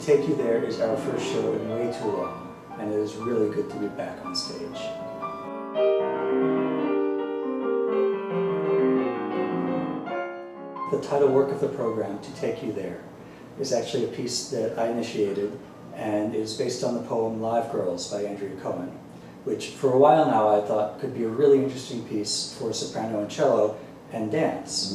Take You There is our first show in way too long, and it is really good to be back on stage. The title work of the program, To Take You There, is actually a piece that I initiated and is based on the poem Live Girls by Annie McKeon, which for a while now I thought could be a really interesting piece for soprano and cello and dance.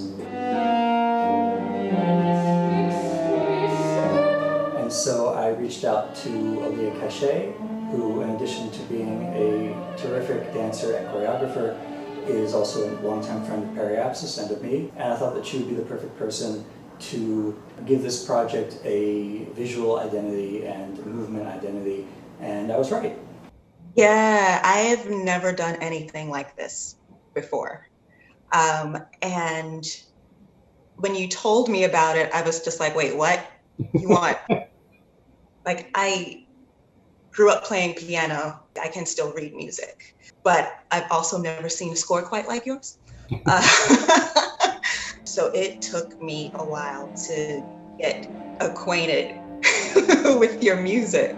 And so I reached out to Alia Kache, who in addition to being a terrific dancer and choreographer, is also a longtime friend of Periapsis and of me, and I thought that she would be the perfect person to give this project a visual identity and movement identity, and I was right. Yeah, I have never done anything like this before. And when you told me about it, I was just like, wait, what? You want? Like, I grew up playing piano. I can still read music, but I've also never seen a score quite like yours. So it took me a while to get acquainted with your music.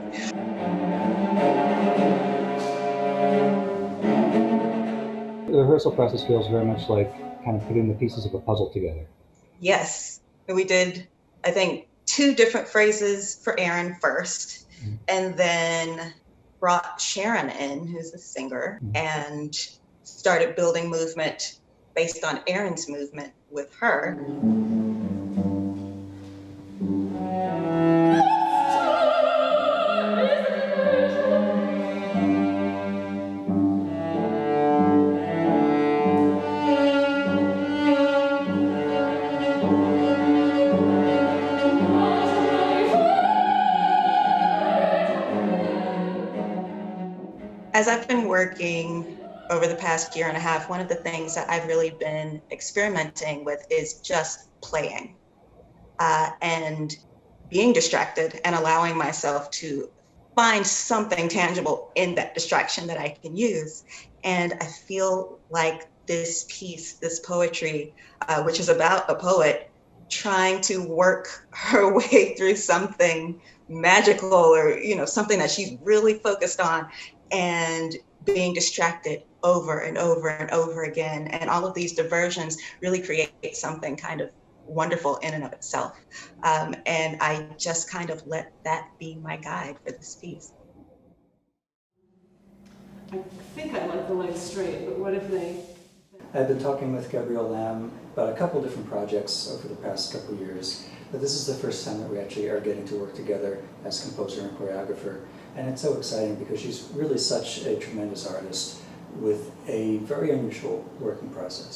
The rehearsal process feels very much like kind of putting the pieces of a puzzle together. Yes, we did, I think, 2 different phrases for Aaron first, and then brought Sharon in, who's a singer, and started building movement based on Aaron's movement with her. As I've been working over the past year and a half, one of the things that I've really been experimenting with is just playing and being distracted and allowing myself to find something tangible in that distraction that I can use. And I feel like this piece, this poetry, which is about a poet trying to work her way through something magical or, something that she's really focused on, and being distracted over and over and over again. And all of these diversions really create something kind of wonderful in and of itself. And I just kind of let that be my guide for this piece. I think I like the legs straight, but what if they... I've been talking with Gabrielle Lamb about a couple different projects over the past couple years, but this is the first time that we actually are getting to work together as composer and choreographer. And it's so exciting because she's really such a tremendous artist with a very unusual working process.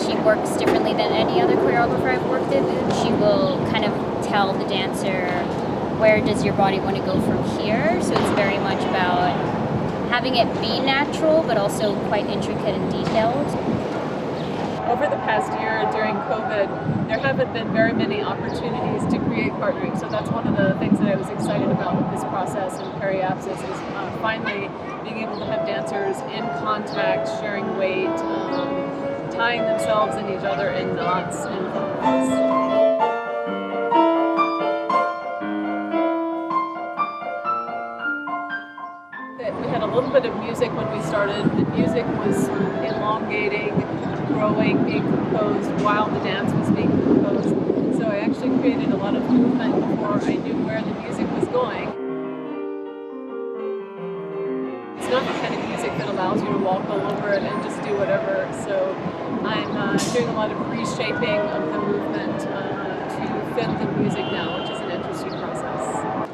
She works differently than any other choreographer I've worked with. She will kind of tell the dancer, where does your body want to go from here? So it's very much about having it be natural, but also quite intricate and detailed. Over the past year during COVID, there haven't been very many opportunities to create partnering. So that's one of the things that I was excited about with this process in Periapsis is finally being able to have dancers in contact, sharing weight, tying themselves and each other in knots and bubbles. We had a little bit of music when we started. The music was elongating, growing, being composed while the dance was being composed. So I actually created a lot of movement before I knew where the music was going. It's not the kind of music that allows you to walk all over it and just do whatever. So I'm doing a lot of reshaping of the movement to fit the music now, which is an interesting process.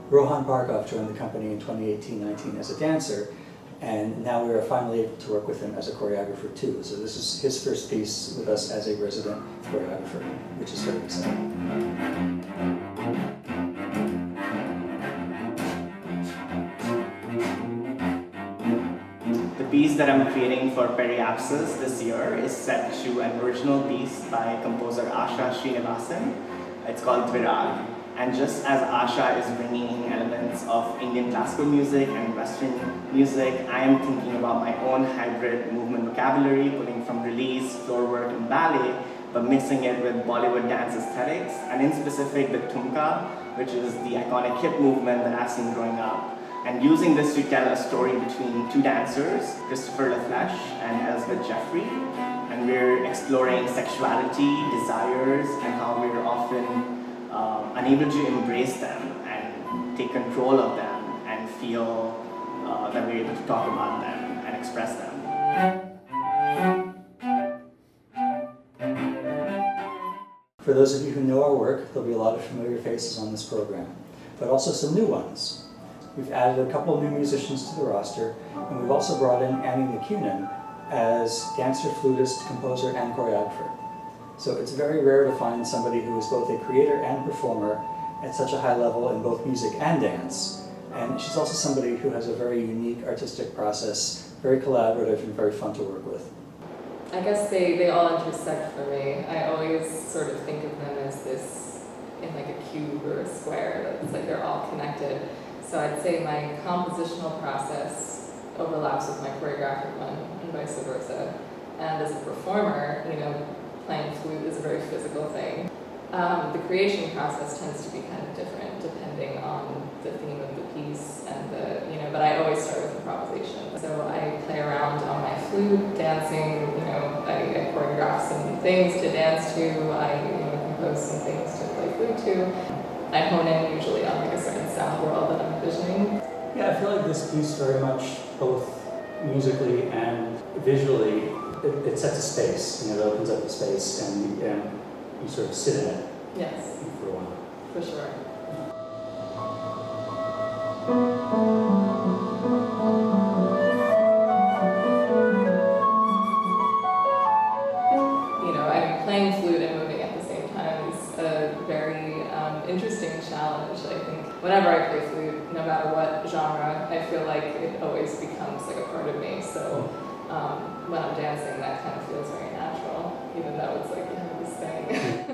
Rohan Bhargava joined the company in 2018-19 as a dancer, and now we are finally able to work with him as a choreographer too. So this is his first piece with us as a resident choreographer, which is very exciting. The piece that I'm creating for Periapsis this year is set to an original piece by composer Asha Srinivasan. It's called Virag. And just as Asha is bringing in elements of Indian classical music and Western music, I am thinking about my own hybrid movement vocabulary, putting from release, floor work, and ballet but mixing it with Bollywood dance aesthetics, and in specific the tumka, which is the iconic hip movement that I've seen growing up, and using this to tell a story between two dancers, Christopher LaFleche and Elizabeth Jeffrey, and we're exploring sexuality, desires, and how we're often unable to embrace them and take control of them and feel that we're able to talk about them and express them. For those of you who know our work, there'll be a lot of familiar faces on this program, but also some new ones. We've added a couple of new musicians to the roster, and we've also brought in Annie McKeon as dancer, flutist, composer, and choreographer. So it's very rare to find somebody who is both a creator and performer at such a high level in both music and dance. And she's also somebody who has a very unique artistic process, very collaborative and very fun to work with. I guess they all intersect for me. I always sort of think of them as this in like a cube or a square. It's like they're all connected. So I'd say my compositional process overlaps with my choreographic one and vice versa. And as a performer, playing flute is a very physical thing. The creation process tends to be kind of different depending on the theme of the piece and but I always start with improvisation. So I play around on my flute, dancing, I choreograph some things to dance to, I compose some things to play flute to. I hone in usually on like a certain sound world that I'm envisioning. Yeah, I feel like this piece very much, both musically and visually, it sets a space, it opens up a space and you sort of sit in it. Yes. For a while. For sure. Playing flute and moving at the same time is a very interesting challenge. I think whenever I play flute, no matter what genre, I feel like it always becomes like a part of me. So when I'm dancing, that kind of feels very natural, even though it's like this thing.